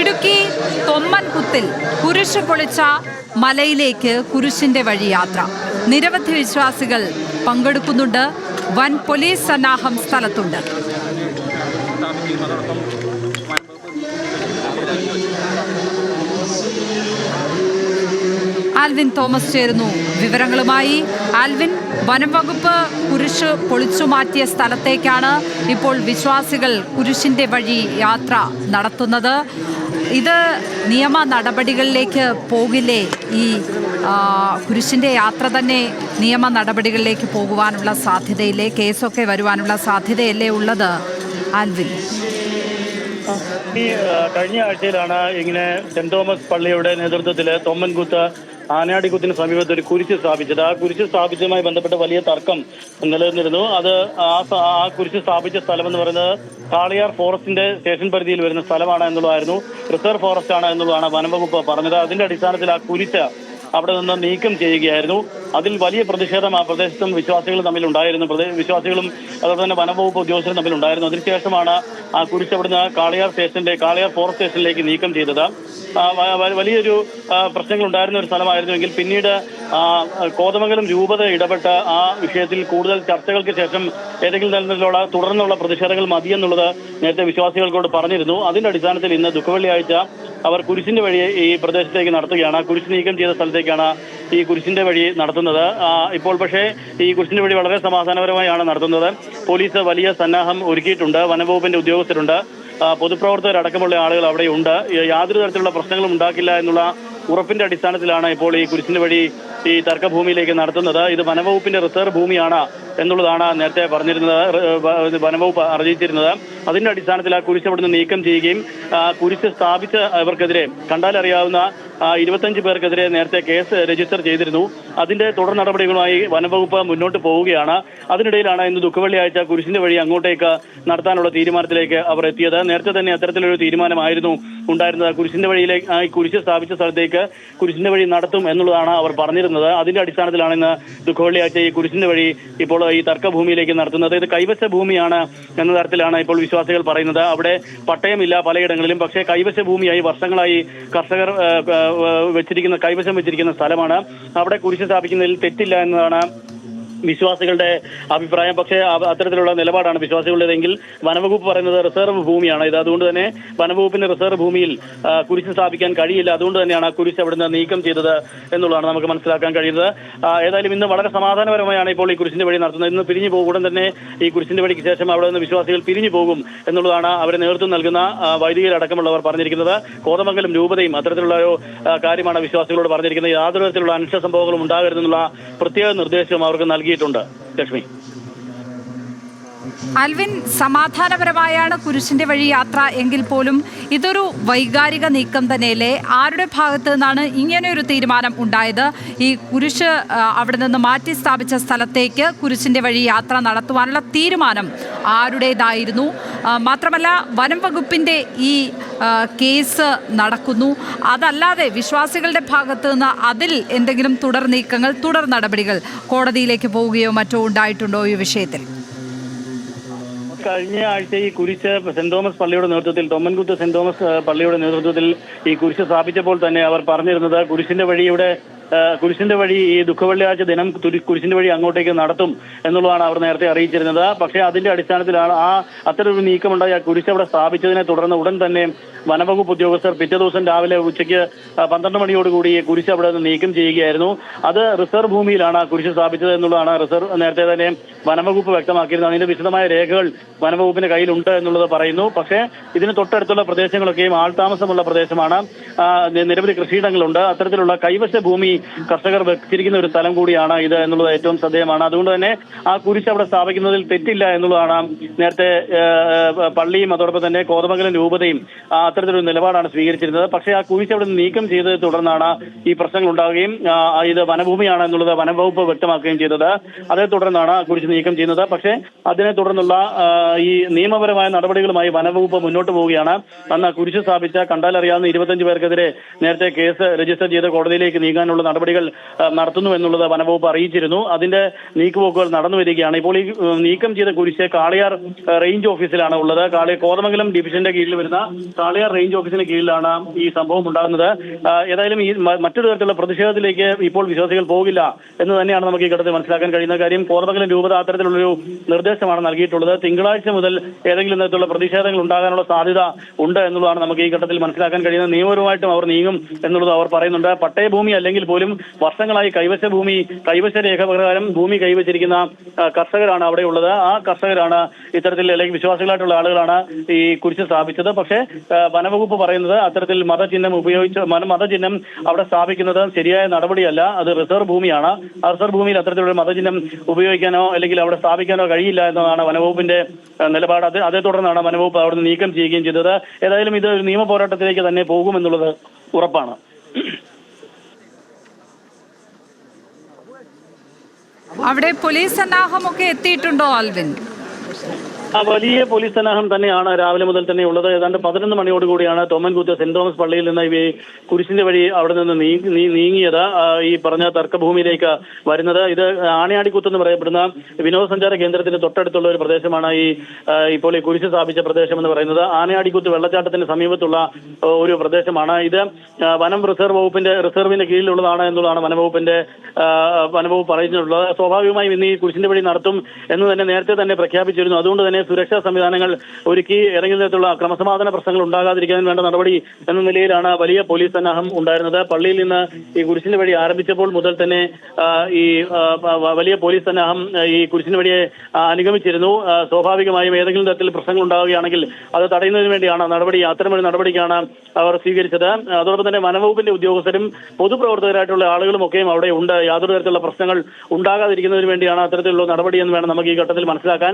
ഇടുക്കി തൊമ്മൻകുത്തിൽ കുരിശ് പൊളിച്ച മലയിലേക്ക് കുരിശിന്റെ വഴി യാത്ര. നിരവധി വിശ്വാസികൾ പങ്കെടുക്കുന്നുണ്ട്. വൻ പോലീസ് സന്നാഹം സ്ഥലത്തുണ്ട്. ആൽവിൻ തോമസ് ചേരുന്നു വിവരങ്ങളുമായി. ആൽവിൻ, വനം വകുപ്പ് കുരിശ് പൊളിച്ചു മാറ്റിയ സ്ഥലത്തേക്കാണ് ഇപ്പോൾ വിശ്വാസികൾ കുരിശിന്റെ വഴി യാത്ര നടത്തുന്നത്. ഇത് നിയമ നടപടികളിലേക്ക് പോകില്ലേ? ഈ കുരിശിന്റെ യാത്ര തന്നെ നിയമ നടപടികളിലേക്ക് പോകുവാനുള്ള സാധ്യതയില്ലേ? കേസൊക്കെ വരുവാനുള്ള സാധ്യതയല്ലേ ഉള്ളത് ആൽവിൻ? ഈ കഴിഞ്ഞ ആഴ്ചയിലാണ് ഇങ്ങനെ സെന്റ് തോമസ് പള്ളിയുടെ നേതൃത്വത്തിൽ തൊമ്മൻകുത്ത് ആനാടിക്കുത്തിന് സമീപത്ത് ഒരു കുരിശ് സ്ഥാപിച്ചത്. ആ കുരിശ് സ്ഥാപിച്ചതുമായി ബന്ധപ്പെട്ട വലിയ തർക്കം നിലനിന്നിരുന്നു. അത് ആ കുരിശ് സ്ഥാപിച്ച സ്ഥലം എന്ന് പറയുന്നത് കാളിയാർ ഫോറസ്റ്റിന്റെ സ്റ്റേഷൻ പരിധിയിൽ വരുന്ന സ്ഥലമാണ് എന്നുള്ളതായിരുന്നു. റിസർവ് ഫോറസ്റ്റ് ആണ് എന്നുള്ളതാണ് വനംവകുപ്പ് പറഞ്ഞത്. അതിന്റെ അടിസ്ഥാനത്തിൽ ആ കുരിശ് അവിടെ നിന്ന് നീക്കം ചെയ്യുകയായിരുന്നു. അതിൽ വലിയ പ്രതിഷേധം ആ പ്രദേശത്തും വിശ്വാസികളും തമ്മിലുണ്ടായിരുന്നു. വിശ്വാസികളും അതുപോലെ തന്നെ വനംവകുപ്പ് ഉദ്യോഗസ്ഥരും തമ്മിലുണ്ടായിരുന്നു. അതിനുശേഷമാണ് ആ കുരിശ് അവിടുന്ന് കാളിയാർ ഫോറസ്റ്റ് സ്റ്റേഷനിലേക്ക് നീക്കം ചെയ്തത്. വലിയൊരു പ്രശ്നങ്ങൾ ഉണ്ടായിരുന്ന ഒരു സ്ഥലമായിരുന്നുവെങ്കിൽ പിന്നീട് കോതമംഗലം രൂപത ഇടപെട്ട ആ വിഷയത്തിൽ കൂടുതൽ ചർച്ചകൾക്ക് ശേഷം ഏതെങ്കിലും തരത്തിലുള്ള തുടർന്നുള്ള പ്രതിഷേധങ്ങൾ മതിയെന്നുള്ളത് നേരത്തെ വിശ്വാസികൾക്കോട് പറഞ്ഞിരുന്നു. അതിന്റെ അടിസ്ഥാനത്തിൽ ഇന്ന് ദുഃഖവെള്ളിയാഴ്ച അവർ കുരിശിന്റെ വഴി ഈ പ്രദേശത്തേക്ക് നടത്തുകയാണ്. കുരിശ് നീക്കം ചെയ്ത സ്ഥലത്തേക്കാണ് ഈ കുരിശിന്റെ വഴി നടത്തുന്നത്. ഇപ്പോൾ പക്ഷേ ഈ കുരിശിന്റെ വഴി വളരെ സമാധാനപരമായാണ് നടത്തുന്നത്. പോലീസ് വലിയ സന്നാഹം ഒരുക്കിയിട്ടുണ്ട്. വനംവകുപ്പിന്റെ ഉദ്യോഗസ്ഥരുണ്ട്. പൊതുപ്രവർത്തകരടക്കമുള്ള ആളുകൾ അവിടെയുണ്ട്. യാതൊരു തരത്തിലുള്ള പ്രശ്നങ്ങളും ഉണ്ടാക്കില്ല എന്നുള്ള ഉറപ്പിന്റെ അടിസ്ഥാനത്തിലാണ് ഇപ്പോൾ ഈ കുരിശിന്റെ വഴി ഈ തർക്കഭൂമിയിലേക്ക് നടത്തുന്നത്. ഇത് വനംവകുപ്പിന്റെ റിസർവ് ഭൂമിയാണ് എന്നുള്ളതാണ് നേരത്തെ പറഞ്ഞിരുന്നത്, വനംവകുപ്പ് അറിയിച്ചിരുന്നത്. അതിന്റെ അടിസ്ഥാനത്തിൽ ആ കുരിശ് അവിടുന്ന് നീക്കം ചെയ്യുകയും കുരിശ് സ്ഥാപിച്ച ഇവർക്കെതിരെ കണ്ടാലറിയാവുന്ന 25 പേർക്കെതിരെ നേരത്തെ കേസ് രജിസ്റ്റർ ചെയ്തിരുന്നു. അതിന്റെ തുടർ നടപടികളുമായി വനംവകുപ്പ് മുന്നോട്ട് പോവുകയാണ്. അതിനിടയിലാണ് ഇന്ന് ദുഃഖവെള്ളിയാഴ്ച കുരിശിന്റെ വഴി അങ്ങോട്ടേക്ക് നടത്താനുള്ള തീരുമാനത്തിലേക്ക് അവർ എത്തിയത്. നേരത്തെ തന്നെ അത്തരത്തിലൊരു തീരുമാനമായിരുന്നു ഉണ്ടായിരുന്നത്. കുരിശിന്റെ വഴിയിലേക്ക് കുരിശ് സ്ഥാപിച്ച സ്ഥലത്തേക്ക് കുരിശിന്റെ വഴി നടത്തും എന്നുള്ളതാണ് അവർ പറഞ്ഞിരുന്നത്. അതിന്റെ അടിസ്ഥാനത്തിലാണ് ഇന്ന് ദുഃഖവെള്ളിയാഴ്ച ഈ കുരിശിന്റെ വഴി ഇപ്പോൾ ഈ തർക്കഭൂമിയിലേക്ക് നടത്തുന്നത്. ഇത് കൈവശ ഭൂമിയാണ് എന്ന തരത്തിലാണ് ഇപ്പോൾ വിശ്വാസികൾ പറയുന്നത്. അവിടെ പട്ടയമില്ല പലയിടങ്ങളിലും, പക്ഷേ കൈവശ ഭൂമിയായി വർഷങ്ങളായി കർഷകർ കൈവശം വെച്ചിരിക്കുന്ന സ്ഥലമാണ്. അവിടെ കുരിശ് സ്ഥാപിക്കുന്നതിൽ തെറ്റില്ല എന്നതാണ് വിശ്വാസികളുടെ അഭിപ്രായം. പക്ഷേ അത്തരത്തിലുള്ള നിലപാടാണ് വിശ്വാസികളുടേതെങ്കിൽ വനംവകുപ്പ് പറയുന്നത് റിസർവ് ഭൂമിയാണ് ഇത്. അതുകൊണ്ട് തന്നെ വനംവകുപ്പിന്റെ റിസർവ് ഭൂമിയിൽ കുരിശ് സ്ഥാപിക്കാൻ കഴിയില്ല. അതുകൊണ്ട് തന്നെയാണ് ആ കുരിശ് അവിടുന്ന് നീക്കം ചെയ്തത് എന്നുള്ളതാണ് നമുക്ക് മനസ്സിലാക്കാൻ കഴിയുന്നത്. ഏതായാലും ഇന്ന് വളരെ സമാധാനപരമായാണ് ഇപ്പോൾ ഈ കുരിശിന്റെ വഴി നടത്തുന്നത്. ഇന്ന് പിരിഞ്ഞു പോകും. ഉടൻ തന്നെ ഈ കുരിശിന്റെ വഴിക്ക് ശേഷം അവിടെ നിന്ന് വിശ്വാസികൾ പിരിഞ്ഞു പോകും എന്നുള്ളതാണ് അവരെ നേതൃത്വം നൽകുന്ന വൈദികരടക്കമുള്ളവർ പറഞ്ഞിരിക്കുന്നത്. കോതമംഗലം രൂപതയും അത്തരത്തിലുള്ള ഒരു കാര്യമാണ് വിശ്വാസികളോട് പറഞ്ഞിരിക്കുന്നത്. യാതൊരു തരത്തിലുള്ള അനിഷ്ട സംഭവങ്ങളും ഉണ്ടാകരുതെന്നുള്ള പ്രത്യേക നിർദ്ദേശം അവർക്ക് നൽകിയിട്ടുണ്ട്. ലക്ഷ്മി. ആൽവിൻ, സമാധാനപരമായാണ് കുരിശിന്റെ വഴി യാത്ര എങ്കിൽ പോലും ഇതൊരു വൈകാരിക നീക്കം തന്നെയല്ലേ? ആരുടെ ഭാഗത്ത് നിന്നാണ് ഇങ്ങനെയൊരു തീരുമാനം ഉണ്ടായത്? ഈ കുരിശ് അവിടെ നിന്ന് മാറ്റി സ്ഥാപിച്ച സ്ഥലത്തേക്ക് കുരിശിന്റെ വഴി യാത്ര നടത്തുവാനുള്ള തീരുമാനം ആരുടേതായിരുന്നു? മാത്രമല്ല വനം വകുപ്പിന്റെ ഈ കേസ് നടക്കുന്നു. അതല്ലാതെ വിശ്വാസികളുടെ ഭാഗത്ത് നിന്ന് അതിൽ എന്തെങ്കിലും തുടർ നീക്കങ്ങൾ, തുടർ നടപടികൾ കോടതിയിലേക്ക് പോവുകയോ മറ്റോ ഉണ്ടായിട്ടുണ്ടോ ഈ വിഷയത്തിൽ? കഴിഞ്ഞ ആഴ്ച ഈ കുരിശ് സെന്റ് തോമസ് പള്ളിയുടെ നേതൃത്വത്തിൽ, തൊമ്മൻകുത്ത് സെന്റ് തോമസ് പള്ളിയുടെ നേതൃത്വത്തിൽ ഈ കുരിശ് സ്ഥാപിച്ചപ്പോൾ തന്നെ അവർ പറഞ്ഞിരുന്നത് കുരിശിന്റെ വഴി ഈ ദുഃഖവെള്ളിയാഴ്ച ദിനം കുരിശിന്റെ വഴി അങ്ങോട്ടേക്ക് നടത്തും എന്നുള്ളതാണ് അവർ നേരത്തെ അറിയിച്ചിരുന്നത്. പക്ഷേ അതിന്റെ അടിസ്ഥാനത്തിലാണ് അത്തരമൊരു നീക്കമുണ്ടായി. ആ കുരിശ് അവിടെ സ്ഥാപിച്ചതിനെ തുടർന്ന് ഉടൻ തന്നെ വനംവകുപ്പ് ഉദ്യോഗസ്ഥർ പിറ്റേ ദിവസം രാവിലെ ഉച്ചയ്ക്ക് 12 മണിയോടുകൂടി കുരിശ് അവിടെ നിന്ന് നീക്കം ചെയ്യുകയായിരുന്നു. അത് റിസർവ് ഭൂമിയിലാണ് കുരിശ് സ്ഥാപിച്ചത് എന്നുള്ളതാണ് നേരത്തെ തന്നെ വനംവകുപ്പ് വ്യക്തമാക്കിയിരുന്നത്. അതിന്റെ വിശദമായ രേഖകൾ വനംവകുപ്പിന്റെ കയ്യിലുണ്ട് എന്നുള്ളത് പറയുന്നു. പക്ഷേ ഇതിന് തൊട്ടടുത്തുള്ള പ്രദേശങ്ങളൊക്കെയും ആൾതാമസമുള്ള പ്രദേശമാണ്. നിരവധി കൃഷിയിടങ്ങളുണ്ട്. അത്തരത്തിലുള്ള കൈവശ ഭൂമി കർഷകർ വെച്ചിരിക്കുന്ന ഒരു സ്ഥലം കൂടിയാണ് ഇത് എന്നുള്ളത് ഏറ്റവും ശ്രദ്ധേയമാണ്. അതുകൊണ്ട് തന്നെ ആ കുരിശ് അവിടെ സ്ഥാപിക്കുന്നതിൽ തെറ്റില്ല എന്നുള്ളതാണ് നേരത്തെ പള്ളിയും അതോടൊപ്പം തന്നെ കോതമംഗലം രൂപതയും അത്തരത്തിലൊരു നിലപാടാണ് സ്വീകരിച്ചിരുന്നത്. പക്ഷേ ആ കുരിശ് അവിടെ നിന്ന് നീക്കം ചെയ്തതിനെ തുടർന്നാണ് ഈ പ്രശ്നങ്ങൾ ഉണ്ടാവുകയും ഇത് വനഭൂമിയാണ് എന്നുള്ളത് വനംവകുപ്പ് വ്യക്തമാക്കുകയും ചെയ്തത്. അതേ തുടർന്നാണ് കുരിശ് നീക്കം ചെയ്യുന്നത്. പക്ഷേ അതിനെ തുടർന്നുള്ള ഈ നിയമപരമായ നടപടികളുമായി വനംവകുപ്പ് മുന്നോട്ട് പോവുകയാണ്. അന്ന് കുരിശ് സ്ഥാപിച്ച കണ്ടാലറിയാവുന്ന 25 പേർക്കെതിരെ നേരത്തെ കേസ് രജിസ്റ്റർ ചെയ്ത് കോടതിയിലേക്ക് നീങ്ങാനുള്ള നടപടികൾ നടത്തുന്നു എന്നുള്ളത് വനംവകുപ്പ് അറിയിച്ചിരുന്നു. അതിന്റെ നീക്കുപോക്കുകൾ നടന്നു വരികയാണ്. ഇപ്പോൾ ഈ നീക്കം ചെയ്ത കുരിശ് കാളിയാർ റേഞ്ച് ഓഫീസിലാണ് ഉള്ളത്. കോതമംഗലം ഡിവിഷന്റെ കീഴിൽ വരുന്ന കാളിയാർ റേഞ്ച് ഓഫീസിന് കീഴിലാണ് ഈ സംഭവം ഉണ്ടാകുന്നത്. ഏതായാലും ഈ മറ്റൊരു തരത്തിലുള്ള പ്രതിഷേധത്തിലേക്ക് ഇപ്പോൾ വിശ്വാസികൾ പോകില്ല എന്ന് തന്നെയാണ് നമുക്ക് ഈ ഘട്ടത്തിൽ മനസ്സിലാക്കാൻ കഴിയുന്ന കാര്യം. കോതമംഗലം രൂപത അത്തരത്തിലുള്ളൊരു നിർദ്ദേശമാണ് നൽകിയിട്ടുള്ളത്. തിങ്കളാഴ്ച മുതൽ ഏതെങ്കിലും തരത്തിലുള്ള പ്രതിഷേധങ്ങൾ ഉണ്ടാകാനുള്ള സാധ്യത ഉണ്ട് എന്നുള്ളതാണ് നമുക്ക് ഈ ഘട്ടത്തിൽ മനസ്സിലാക്കാൻ കഴിയുന്നത്. നിയമപരമായിട്ടും അവർ നീങ്ങും എന്നുള്ളത് അവർ പറയുന്നുണ്ട്. പട്ടയഭൂമി അല്ലെങ്കിൽ പോലും വർഷങ്ങളായി കൈവശ രേഖ പ്രകാരം ഭൂമി കൈവച്ചിരിക്കുന്ന കർഷകരാണ് അവിടെ ഉള്ളത്. ആ കർഷകരാണ് ഇത്തരത്തിൽ അല്ലെങ്കിൽ വിശ്വാസികളായിട്ടുള്ള ആളുകളാണ് ഈ കുരിശ് സ്ഥാപിച്ചത്. പക്ഷേ വനവകുപ്പ് പറയുന്നത് അത്തരത്തിൽ മതചിഹ്നം അവിടെ സ്ഥാപിക്കുന്നത് ശരിയായ നടപടിയല്ല. അത് റിസർവ് ഭൂമിയാണ്. ആ റിസർവ് ഭൂമിയിൽ അത്തരത്തിലുള്ള മതചിഹ്നം ഉപയോഗിക്കാനോ അല്ലെങ്കിൽ അവിടെ സ്ഥാപിക്കാനോ കഴിയില്ല എന്നതാണ് വനവകുപ്പിന്റെ നിലപാട്. അതേ തുടർന്നാണ് വനവകുപ്പ് അവിടുന്ന് നീക്കം ചെയ്യുകയും ചെയ്തത്. ഏതായാലും ഇത് ഒരു നിയമ പോരാട്ടത്തിലേക്ക് തന്നെ പോകുമെന്നുള്ളത് ഉറപ്പാണ്. അവിടെ പോലീസ് സന്നാഹമൊക്കെ എത്തിയിട്ടുണ്ടോ ആൽവിൻ? വലിയ പോലീസ് സന്നാഹം തന്നെയാണ് രാവിലെ മുതൽ തന്നെ ഉള്ളത്. ഏതാണ്ട് 11 മണിയോടുകൂടിയാണ് തൊമ്മൻകുത്ത് സെന്റ് തോമസ് പള്ളിയിൽ നിന്ന് ഈ കുരിശിന്റെ വഴി അവിടെ നിന്ന് നീങ്ങിയത് ഈ പറഞ്ഞ തർക്കഭൂമിയിലേക്ക് വരുന്നത്. ഇത് ആണിയാടിക്കുത്ത് എന്ന് പറയപ്പെടുന്ന വിനോദസഞ്ചാര കേന്ദ്രത്തിന് തൊട്ടടുത്തുള്ള ഒരു പ്രദേശമാണ് ഇപ്പോൾ ഈ കുരിശ് സ്ഥാപിച്ച പ്രദേശം എന്ന് പറയുന്നത്. ആണിയാടിക്കുത്ത് വെള്ളച്ചാട്ടത്തിന് സമീപത്തുള്ള ഒരു പ്രദേശമാണ് ഇത്. വനം റിസർവിന്റെ കീഴിലുള്ളതാണ് എന്നുള്ളതാണ് വനവകുപ്പ് പറയുന്നിട്ടുള്ളത്. സ്വാഭാവികമായും ഇന്ന് ഈ കുരിശിന്റെ വഴി നടത്തും എന്ന് തന്നെ നേരത്തെ തന്നെ പ്രഖ്യാപിച്ചിരുന്നു. അതുകൊണ്ട് തന്നെ സുരക്ഷാ സംവിധാനങ്ങൾ ഒരുക്കി ഏതെങ്കിലും തരത്തിലുള്ള ക്രമസമാധാന പ്രശ്നങ്ങൾ ഉണ്ടാകാതിരിക്കാൻ വേണ്ട നടപടി എന്ന നിലയിലാണ് വലിയ പോലീസ് സന്നാഹം ഉണ്ടായിരുന്നത്. പള്ളിയിൽ നിന്ന് ഈ കുരിശിന്റെ വഴി ആരംഭിച്ചപ്പോൾ മുതൽ തന്നെ ഈ വലിയ പോലീസ് സന്നാഹം ഈ കുരിശിന്റെ വഴിയെ അനുഗമിച്ചിരുന്നു. സ്വാഭാവികമായും ഏതെങ്കിലും തരത്തിൽ പ്രശ്നങ്ങൾ ഉണ്ടാവുകയാണെങ്കിൽ അത് തടയുന്നതിന് വേണ്ടിയാണ് അത്തരമൊരു നടപടിക്കാണ് അവർ സ്വീകരിച്ചത്. അതോടൊപ്പം തന്നെ വനവകുപ്പിന്റെ ഉദ്യോഗസ്ഥരും പൊതുപ്രവർത്തകരായിട്ടുള്ള ആളുകളും ഒക്കെയും അവിടെ ഉണ്ട്. യാതൊരു തരത്തിലുള്ള പ്രശ്നങ്ങൾ ഉണ്ടാകാതിരിക്കുന്നതിന് വേണ്ടിയാണ് അത്തരത്തിലുള്ള നടപടി എന്ന് വേണം നമുക്ക് ഈ ഘട്ടത്തിൽ മനസ്സിലാക്കാൻ.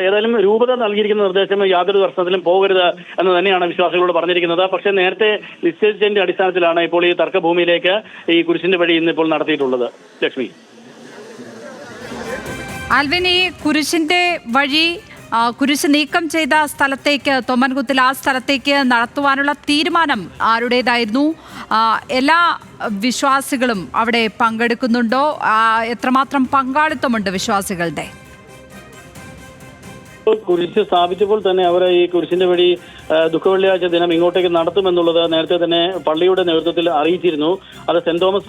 ഏതായാലും രൂപത നൽകിയിരിക്കുന്ന നിർദ്ദേശം യാതൊരു പ്രശ്നത്തിലും പോകരുത് എന്ന് തന്നെയാണ് വിശ്വാസികളോട് പറഞ്ഞിരിക്കുന്നത്. പക്ഷേ നേരത്തെ നിശ്ചയിച്ചതിന്റെ അടിസ്ഥാനത്തിലാണ് ഇപ്പോൾ ഈ തർക്കഭൂമിയിലേക്ക് ഈ കുരിശിന്റെ വഴി ഇന്നിപ്പോൾ നടത്തിയിട്ടുള്ളത്. ലക്ഷ്മി. ആൽവിൻ, ഈ കുരിശിന്റെ വഴി കുരിശ് നീക്കം ചെയ്ത സ്ഥലത്തേക്ക് തൊമ്മൻകുത്തിൽ ആ സ്ഥലത്തേക്ക് നടത്തുവാനുള്ള തീരുമാനം ആരുടേതായിരുന്നു? എല്ലാ വിശ്വാസികളും അവിടെ പങ്കെടുക്കുന്നുണ്ടോ? എത്രമാത്രം പങ്കാളിത്തമുണ്ട് വിശ്വാസികളുടെ? കുരിശ് സ്ഥാപിച്ചപ്പോൾ തന്നെ അവർ ഈ കുരിശിന്റെ വഴി ദുഃഖവെള്ളിയാഴ്ച ദിനം ഇങ്ങോട്ടേക്ക് നടത്തുമെന്നുള്ളത് നേരത്തെ തന്നെ പള്ളിയുടെ നേതൃത്വത്തിൽ അറിയിച്ചിരുന്നു. അത് സെന്റ് തോമസ്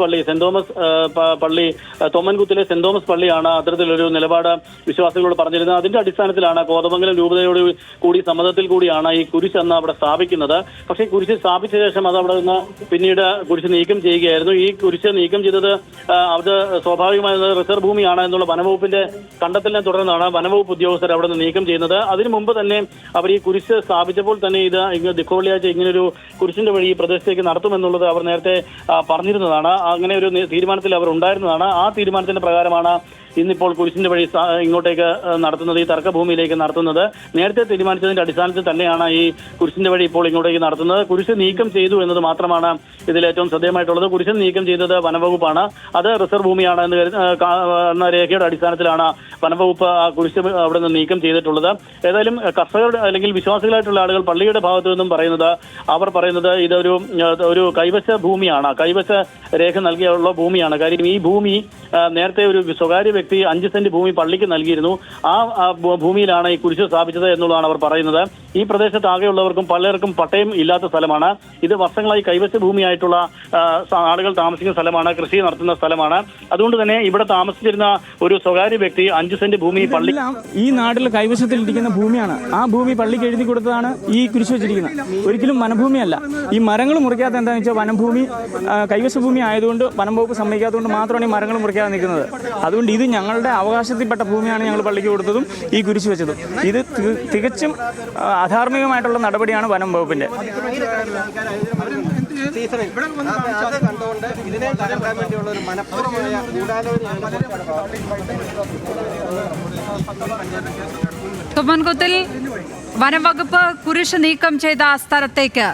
പള്ളി തൊമ്മൻകുത്തിലെ സെന്റ് തോമസ് പള്ളിയാണ് അത്തരത്തിലൊരു നിലപാട് വിശ്വാസികളോട് പറഞ്ഞിരുന്നത്. അതിന്റെ അടിസ്ഥാനത്തിലാണ് കോതമംഗലം രൂപതയോട് കൂടി സമ്മതത്തിൽ കൂടിയാണ് ഈ കുരിശ് അന്ന് അവിടെ സ്ഥാപിക്കുന്നത്. പക്ഷേ കുരിശ് സ്ഥാപിച്ച ശേഷം അത് അവിടെ നിന്ന് പിന്നീട് കുരിശ് നീക്കം ചെയ്യുകയായിരുന്നു. ഈ കുരിശ് നീക്കം ചെയ്തത് അത് സ്വാഭാവികമായ റിസർവ് ഭൂമിയാണ് എന്നുള്ള വനവകുപ്പിന്റെ കണ്ടെത്തലിനെ തുടർന്നാണ് വനവകുപ്പ് ഉദ്യോഗസ്ഥർ അവിടെ നിന്ന് നീക്കം ചെയ്യുന്നത്. അതിനു മുമ്പ് തന്നെ അവർ ഈ കുരിശ് സ്ഥാപിച്ചപ്പോൾ തന്നെ ദുഃഖവെള്ളിയാഴ്ച ഇങ്ങനൊരു കുരിശിന്റെ വഴി ഈ പ്രദേശത്തേക്ക് നടത്തുമെന്നുള്ളത് അവർ നേരത്തെ പറഞ്ഞിരുന്നതാണ്. അങ്ങനെ ഒരു തീരുമാനത്തിൽ അവർ ഉണ്ടായിരുന്നതാണ്. ആ തീരുമാനത്തിന്റെ പ്രകാരമാണ് ഇന്നിപ്പോൾ കുരിശിന്റെ വഴി ഇങ്ങോട്ടേക്ക് നടത്തുന്നത്, ഈ തർക്കഭൂമിയിലേക്ക് നടത്തുന്നത്. നേരത്തെ തീരുമാനിച്ചതിന്റെ അടിസ്ഥാനത്തിൽ തന്നെയാണ് ഈ കുരിശിന്റെ വഴി ഇപ്പോൾ ഇങ്ങോട്ടേക്ക് നടത്തുന്നത്. കുരിശ് നീക്കം ചെയ്തു എന്നത് മാത്രമാണ് ഇതിൽ ഏറ്റവും ശ്രദ്ധേയമായിട്ടുള്ളത്. കുരിശ് നീക്കം ചെയ്തത് വനവകുപ്പാണ്. അത് റിസർവ് ഭൂമിയാണ് എന്ന രേഖയുടെ അടിസ്ഥാനത്തിലാണ് വനവകുപ്പ് ആ കുരിശ് അവിടെ നിന്ന് നീക്കം ചെയ്തിട്ടുള്ളത്. ഏതായാലും കർഷകർ അല്ലെങ്കിൽ വിശ്വാസികളായിട്ടുള്ള ആളുകൾ പള്ളിയുടെ ഭാഗത്തു നിന്നും അവർ പറയുന്നത് ഇതൊരു കൈവശ ഭൂമിയാണ്, കൈവശ രേഖ നൽകിയുള്ള ഭൂമിയാണ്. കാര്യം ഈ ഭൂമി നേരത്തെ ഒരു സ്വകാര്യ വ്യക്തി 5 സെന്റ് ഭൂമി പള്ളിക്ക് നൽകിയിരുന്നു. ആ ഭൂമിയിലാണ് ഈ കുരിശ് സ്ഥാപിച്ചത് എന്നുള്ളതാണ് അവർ പറയുന്നത്. ഈ പ്രദേശത്താകെയുള്ളവർക്കും പലർക്കും പട്ടയം ഇല്ലാത്ത സ്ഥലമാണ്. ഇത് വർഷങ്ങളായി കൈവശ ഭൂമിയായിട്ടുള്ള ആളുകൾ താമസിക്കുന്ന സ്ഥലമാണ്, കൃഷി നടത്തുന്ന സ്ഥലമാണ്. അതുകൊണ്ട് തന്നെ ഇവിടെ താമസിച്ചിരുന്ന ഒരു സ്വകാര്യ വ്യക്തി 5 സെന്റ് ഭൂമി പള്ളി ഈ നാട്ടിൽ കൈവശത്തിൽ ഇരിക്കുന്ന ഭൂമിയാണ്. ആ ഭൂമി പള്ളിക്ക് എഴുതി കൊടുത്തതാണ് ഈ കുരിശ് വെച്ചിരിക്കുന്നത്. ഒരിക്കലും വനഭൂമിയല്ല. ഈ മരങ്ങൾ മുറിക്കാത്ത എന്താണെന്ന് വെച്ചാൽ വനഭൂമി കൈവശ ഭൂമി ആയതുകൊണ്ട് വനം വകുപ്പ് സമ്മതിക്കാത്തതുകൊണ്ട് മാത്രമാണ് ഈ മരങ്ങൾ മുറിക്കാതെ നിൽക്കുന്നത്. അതുകൊണ്ട് ഇത് ഞങ്ങളുടെ അവകാശത്തിൽപ്പെട്ട ഭൂമിയാണ് ഞങ്ങൾ പള്ളിക്ക് കൊടുത്തതും ഈ കുരിശ് വെച്ചതും. ഇത് തികച്ചും അധാർമികമായിട്ടുള്ള നടപടിയാണ് വനം വകുപ്പിന്റെ. തൊമ്മൻകുത്തിൽ വനംവകുപ്പ് കുരിശ് നീക്കം ചെയ്ത സ്ഥലത്തേക്ക്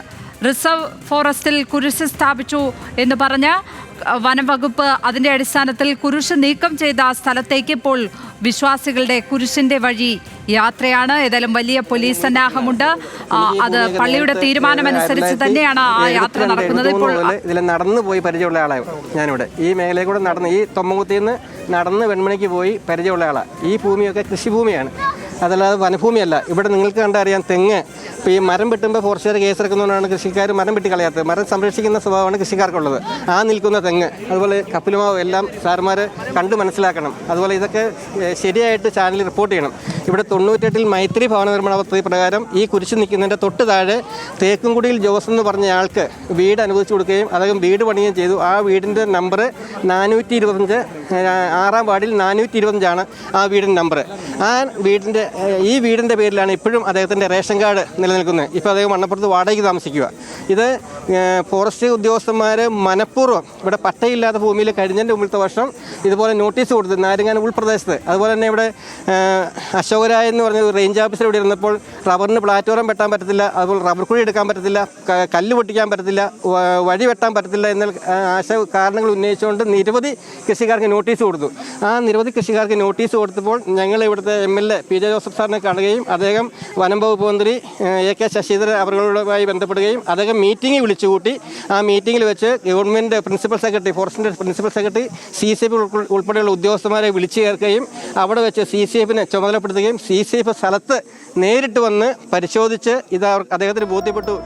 റിസർവ് ഫോറസ്റ്റിൽ കുരിശ് സ്ഥാപിച്ചു എന്ന് പറഞ്ഞ് വനംവകുപ്പ് അതിന്റെ അടിസ്ഥാനത്തിൽ കുരിശ് നീക്കം ചെയ്ത സ്ഥലത്തേക്ക് ഇപ്പോൾ വിശ്വാസികളുടെ കുരിശിന്റെ വഴി യാത്രയാണ്. ഏതായാലും വലിയ പോലീസ് സന്നാഹമുണ്ട്. അത് പള്ളിയുടെ തീരുമാനമനുസരിച്ച് തന്നെയാണ് ആ യാത്ര നടക്കുന്നത്. ഇപ്പോൾ ഇതിൽ നടന്നു പോയി പരിചയമുള്ള ആളാണ് ഞാനിവിടെ. ഈ മേഖലയിൽ കൂടെ നടന്ന് ഈ തൊമ്മൻകുത്തിയിൽ നിന്ന് നടന്ന് വെൺമണിക്ക് പോയി പരിചയമുള്ള ആളാണ്. ഈ ഭൂമിയൊക്കെ കൃഷിഭൂമിയാണ്, അതല്ലാതെ വനഭൂമിയല്ല. ഇവിടെ നിങ്ങൾക്ക് കണ്ടറിയാം തെങ്ങ്. ഇപ്പോൾ ഈ മരം വെട്ടുമ്പോൾ ഫോറസ്റ്റുകാർ കേസെടുക്കുന്നതുകൊണ്ടാണ് കൃഷിക്കാർ മരം വെട്ടി കളയാത്തത്. മരം സംരക്ഷിക്കുന്ന സ്വഭാവമാണ് കൃഷിക്കാർക്കുള്ളത്. ആ നിൽക്കുന്ന തെങ്ങ്, അതുപോലെ കപ്പിലുമാവ് എല്ലാം സാർമാർ കണ്ടു മനസ്സിലാക്കണം. അതുപോലെ ഇതൊക്കെ ശരിയായിട്ട് ചാനലിൽ റിപ്പോർട്ട് ചെയ്യണം. ഇവിടെ 98-ൽ മൈത്രി ഭവന നിർമ്മാണ പദ്ധതി പ്രകാരം ഈ കുരിശ് നിൽക്കുന്നതിൻ്റെ തൊട്ട് താഴെ തേക്കുംകുടിയിൽ ജോസ് എന്ന് പറഞ്ഞ ആൾക്ക് വീട് അനുവദിച്ചു കൊടുക്കുകയും അദ്ദേഹം വീട് പണിയുകയും ചെയ്തു. ആ വീടിൻ്റെ നമ്പർ 425, 6-ാം വാർഡിൽ 425 ആ വീടിൻ്റെ നമ്പർ. ഈ വീടിൻ്റെ പേരിലാണ് ഇപ്പോഴും അദ്ദേഹത്തിൻ്റെ റേഷൻ കാർഡ് നിലനിൽക്കുന്നത്. ഇപ്പോൾ അദ്ദേഹം മണ്ണപ്പുറത്ത് വാടകയ്ക്ക് താമസിക്കുക. ഇത് ഫോറസ്റ്റ് ഉദ്യോഗസ്ഥന്മാർ മനഃപൂർവ്വം ഇവിടെ പട്ടയില്ലാത്ത ഭൂമിയിൽ കഴിഞ്ഞതിൻ്റെ മുമ്പത്തെ വർഷം ഇതുപോലെ നോട്ടീസ് കൊടുത്തു, നാരങ്ങാന ഉൾപ്രദേശത്ത്. അതുപോലെ തന്നെ ഇവിടെ അശോകരായ എന്ന് പറഞ്ഞ റേഞ്ച് ഓഫീസർ ഇവിടെ ഇരുന്നപ്പോൾ റബ്ബറിന് പ്ലാറ്റ്ഫോം വെട്ടാൻ പറ്റത്തില്ല, അതുപോലെ റബ്ബർ കുഴി എടുക്കാൻ പറ്റത്തില്ല, കല്ല് പൊട്ടിക്കാൻ പറ്റത്തില്ല, വഴി വെട്ടാൻ പറ്റത്തില്ല എന്ന കാരണങ്ങൾ ഉന്നയിച്ചുകൊണ്ട് നിരവധി കൃഷിക്കാർക്ക് നോട്ടീസ് കൊടുത്തു. ആ നിരവധി കൃഷിക്കാർക്ക് നോട്ടീസ് കൊടുത്തപ്പോൾ ഞങ്ങൾ ഇവിടുത്തെ MLA PJ ജോസഫ് സാറിനെ കാണുകയും അദ്ദേഹം വനം വകുപ്പ് മന്ത്രി AK ശശീന്ദ്രൻ അവர்களுമായി ബന്ധപ്പെടുകയും അദ്ദേഹം മീറ്റിംഗ് വിളിച്ചുകൂട്ടി. ആ മീറ്റിങ്ങിൽ വെച്ച് ഗവൺമെൻറ് പ്രിൻസിപ്പൽ സെക്രട്ടറി, ഫോറസ്റ്റിൻ്റെ പ്രിൻസിപ്പൽ സെക്രട്ടറി, CCF ഉൾപ്പെടെയുള്ള ഉദ്യോഗസ്ഥന്മാരെ വിളിച്ചു ചേർക്കുകയും അവിടെ വെച്ച് CCFനെ ചുമതലപ്പെടുത്തുകയും CCF സ്ഥലത്ത് നേരിട്ട് വന്ന് പരിശോധിച്ച് ഇത് അദ്ദേഹത്തിന് ബോധ്യപ്പെട്ടു.